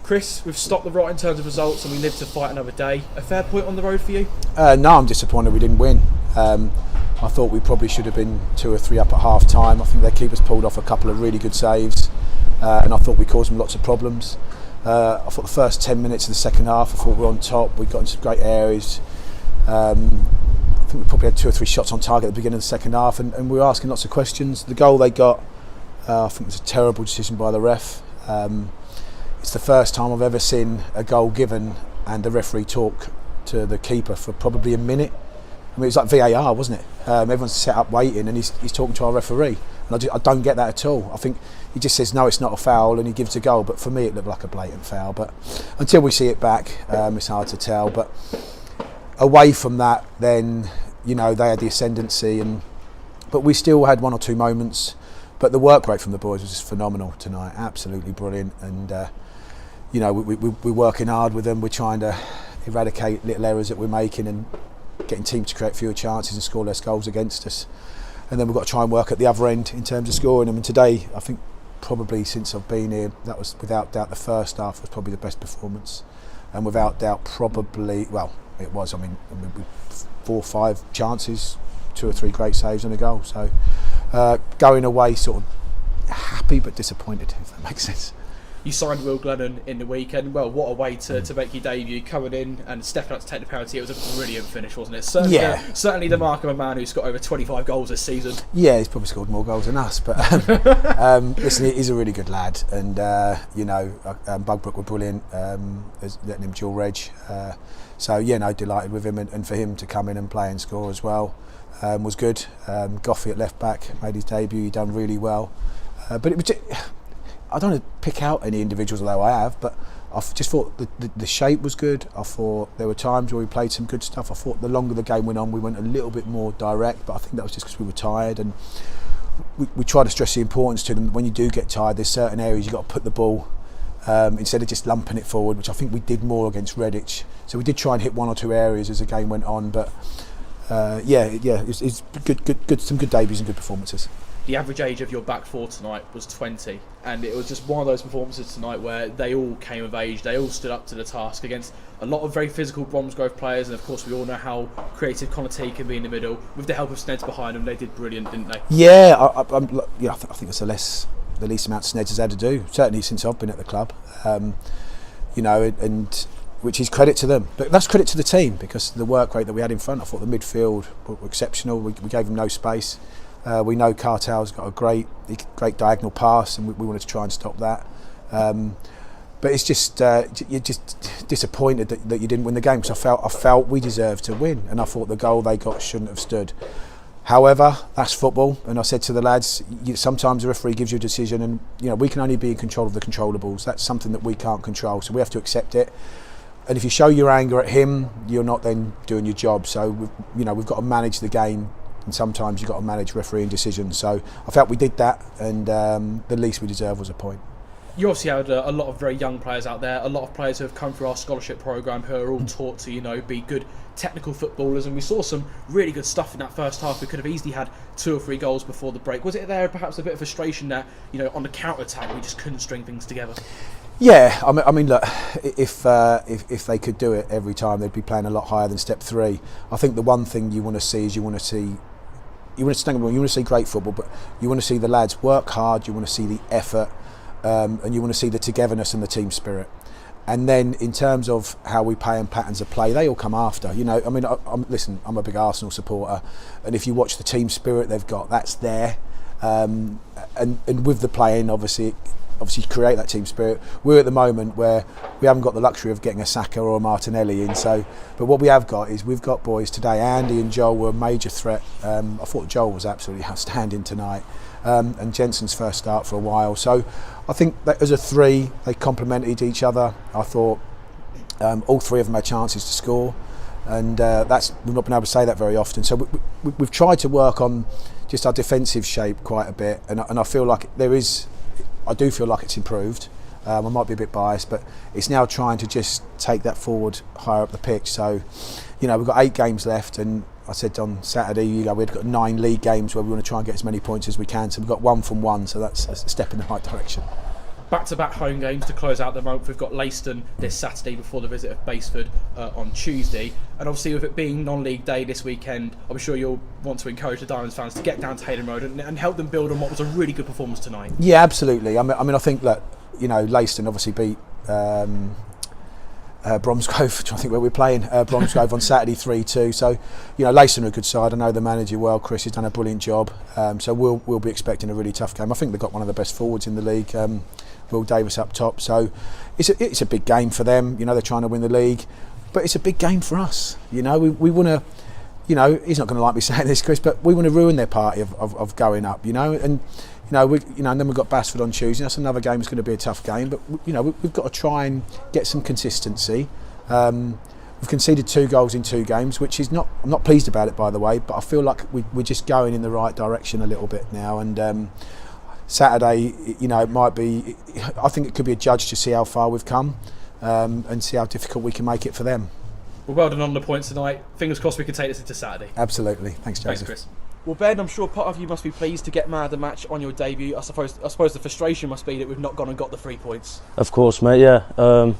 Chris, we've stopped the rot in terms of results and we live to fight another day. A fair point on the road for you? No, I'm disappointed we didn't win. I thought we probably should have been 2 or 3 up at half time. I think their keepers pulled off a couple of really good saves, and I thought we caused them lots of problems. I thought the first 10 minutes of the second half, I thought we were on top. We got into some great areas. I think we probably had 2 or 3 shots on target at the beginning of the second half, and we were asking lots of questions. The goal they got, I think it was a terrible decision by the ref. It's the first time I've ever seen a goal given and the referee talk to the keeper for probably a minute. I mean, it was like VAR, wasn't it? Everyone's set up waiting and he's talking to our referee. And I don't get that at all. I think he just says, no, it's not a foul, and he gives a goal. But for me, it looked like a blatant foul. But until we see it back, it's hard to tell. But away from that, then, you know, they had the ascendancy. But we still had 1 or 2 moments. But the work rate from the boys was just phenomenal tonight. Absolutely brilliant. And, you know, we're working hard with them. We're trying to eradicate little errors that we're making and getting teams to create fewer chances and score less goals against us. And then we've got to try and work at the other end in terms of scoring them. And today, I think probably since I've been here, that was without doubt the first half was probably the best performance. And without doubt probably, well, it was, I mean we 4 or 5 chances, 2 or 3 great saves and a goal. So going away sort of happy but disappointed, if that makes sense. You signed Will Glennon in the weekend. Well, what a way to make your debut, coming in and stepping up to take the penalty. It was a brilliant finish, wasn't it? Certainly the mark of a man who's got over 25 goals this season. Yeah, he's probably scored more goals than us. But listen, he's a really good lad. And, you know, Bugbrook were brilliant, letting him dual reg. So, yeah, no, delighted with him. And for him to come in and play and score as well was good. Goffey at left back made his debut. He done really well. But it was just, I don't want to pick out any individuals, although I have, but I just thought the shape was good. I thought there were times where we played some good stuff. I thought the longer the game went on, we went a little bit more direct, but I think that was just because we were tired. And we try to stress the importance to them. When you do get tired, there's certain areas you've got to put the ball instead of just lumping it forward, which I think we did more against Redditch. So we did try and hit 1 or 2 areas as the game went on, but it's good, some good debuts and good performances. The average age of your back 4 tonight was 20, and it was just one of those performances tonight where they all came of age, they all stood up to the task against a lot of very physical Bromsgrove players, and of course we all know how creative Conate can be in the middle. With the help of Sneds behind them, they did brilliant, didn't they? Yeah, I think it's the least amount Sneds has had to do, certainly since I've been at the club. You know, and which is credit to them, but that's credit to the team because the work rate that we had in front. I thought the midfield were exceptional. We gave them no space. We know Cartel's got a great diagonal pass, and we wanted to try and stop that. But it's just you're just disappointed that you didn't win the game, because I felt we deserved to win, and I thought the goal they got shouldn't have stood. However, that's football, and I said to the lads, sometimes the referee gives you a decision, and you know we can only be in control of the controllables. That's something that we can't control, so we have to accept it. And if you show your anger at him, you're not then doing your job. So we've got to manage the game. And sometimes you've got to manage refereeing decisions. So I felt we did that, and the least we deserved was a point. You obviously had a lot of very young players out there, a lot of players who have come through our scholarship programme who are all taught to, be good technical footballers, and we saw some really good stuff in that first half. We could have easily had 2 or 3 goals before the break. Was it there perhaps a bit of frustration that, on the counter-attack we just couldn't string things together? Yeah, I mean, look, if they could do it every time, they'd be playing a lot higher than step 3. I think the one thing you want to see is you want to see great football, but you want to see the lads work hard. You want to see the effort, and you want to see the togetherness and the team spirit. And then in terms of how we play and patterns of play, they all come after. You know, I mean, listen, I'm a big Arsenal supporter, and if you watch the team spirit they've got, that's there. And with the playing, obviously create that team spirit. We're at the moment where we haven't got the luxury of getting a Saka or a Martinelli in. So, but what we have got is we've got boys today. Andy and Joel were a major threat. I thought Joel was absolutely outstanding tonight. And Jensen's first start for a while. So I think that as a three, they complemented each other. I thought all three of them had chances to score, and we've not been able to say that very often. So we've tried to work on just our defensive shape quite a bit, and I feel like I do feel like it's improved. I might be a bit biased, but it's now trying to just take that forward higher up the pitch. So, you know, we've got 8 games left, and I said on Saturday, we've got 9 league games where we want to try and get as many points as we can. So we've got 1 from 1, so that's a step in the right direction. Back-to-back home games to close out the month. We've got Leiston this Saturday before the visit of Basford on Tuesday. And obviously with it being non-league day this weekend, I'm sure you'll want to encourage the Diamonds fans to get down to Hayden Road and help them build on what was a really good performance tonight. Yeah, absolutely. I mean, I think that, you know, Leiston obviously beat Bromsgrove, I think where we're playing, Bromsgrove on Saturday 3-2. So, you know, Leiston are a good side. I know the manager well. Chris has done a brilliant job. So we'll be expecting a really tough game. I think they've got one of the best forwards in the league, Will Davis up top. So it's a big game for them. You know, they're trying to win the league, but it's a big game for us. You know, we want to. You know, he's not going to like me saying this, Chris, but we want to ruin their party of going up. You know, and and then we've got Basford on Tuesday. That's another game. It's going to be a tough game, but you know, we've got to try and get some consistency. We've conceded 2 goals in 2 games, which is I'm not pleased about it, by the way, but I feel like we're just going in the right direction a little bit now. And Saturday, you know, it might be. I think it could be a judge to see how far we've come and see how difficult we can make it for them. Well done on the points tonight. Fingers crossed we can take this into Saturday. Absolutely. Thanks, Joseph. Thanks, Chris. Well, Ben, I'm sure part of you must be pleased to get man of the match on your debut. I suppose the frustration must be that we've not gone and got the 3 points. Of course, mate. Yeah,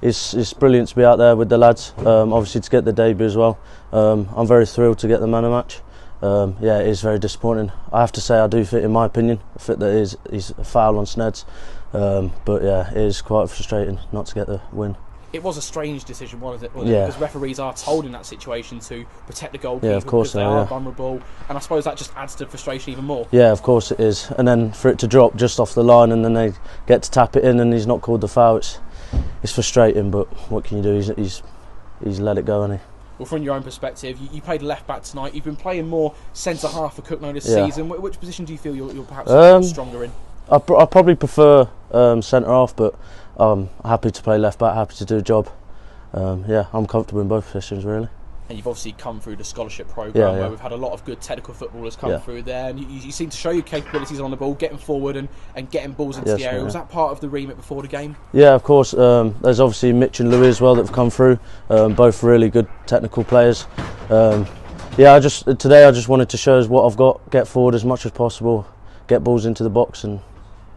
it's brilliant to be out there with the lads. Obviously to get the debut as well. I'm very thrilled to get the man of the match. Yeah, it is very disappointing. I have to say, I do think, in my opinion, that he's a foul on Sneds. But yeah, it is quite frustrating not to get the win. It was a strange decision, wasn't it? Yeah. Because referees are told in that situation to protect the goalkeeper, yeah, of course because they are vulnerable, and I suppose that just adds to frustration even more. Yeah, of course it is. And then for it to drop just off the line, and then they get to tap it in, and he's not called the foul. It's frustrating, but what can you do? He's let it go, hasn't he? Well, from your own perspective, you played left back tonight. You've been playing more centre half for Cookno this season. Which position do you feel you're perhaps stronger in? I probably prefer centre half, but I'm happy to play left back, happy to do a job. Yeah, I'm comfortable in both positions, really. And you've obviously come through the scholarship programme where we've had a lot of good technical footballers come through there, and you seem to show your capabilities on the ball, getting forward and getting balls into the area. Was that part of the remit before the game? Yeah, of course. There's obviously Mitch and Louis as well that have come through, both really good technical players. Yeah, today I just wanted to show us what I've got, get forward as much as possible, get balls into the box and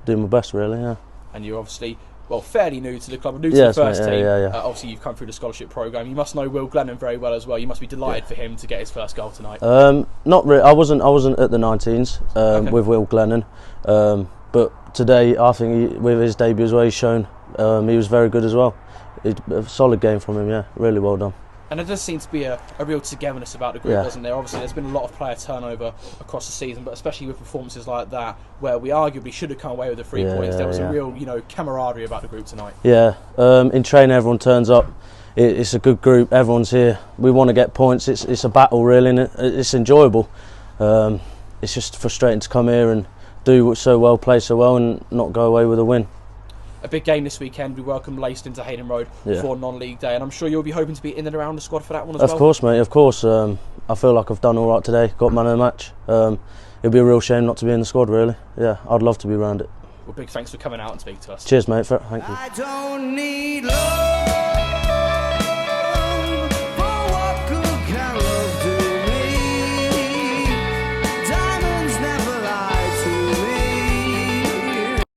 do my best, really, yeah. And you're obviously, well, fairly new to the club, new to the first team. Yeah. Obviously, you've come through the scholarship programme. You must know Will Glennon very well as well. You must be delighted for him to get his first goal tonight. Not really. I wasn't at the 19s with Will Glennon, but today I think with his debut as well, he's shown he was very good as well. A solid game from him. Yeah, really well done. And there does seem to be a real togetherness about the group, doesn't there? Obviously, there's been a lot of player turnover across the season, but especially with performances like that, where we arguably should have come away with the 3 points, there was a real, camaraderie about the group tonight. Yeah, in training, everyone turns up. It's a good group. Everyone's here. We want to get points. It's a battle, really, and it's enjoyable. It's just frustrating to come here and do so well, play so well, and not go away with a win. A big game this weekend. We welcome Leiston to Hayden Road for non-league day, and I'm sure you'll be hoping to be in and around the squad for that one as well. Of course, mate. Of course. I feel like I've done all right today. Got man of the match. It'd be a real shame not to be in the squad, really. Yeah, I'd love to be around it. Well, big thanks for coming out and speaking to us. Cheers, mate. Thank you. I don't need love.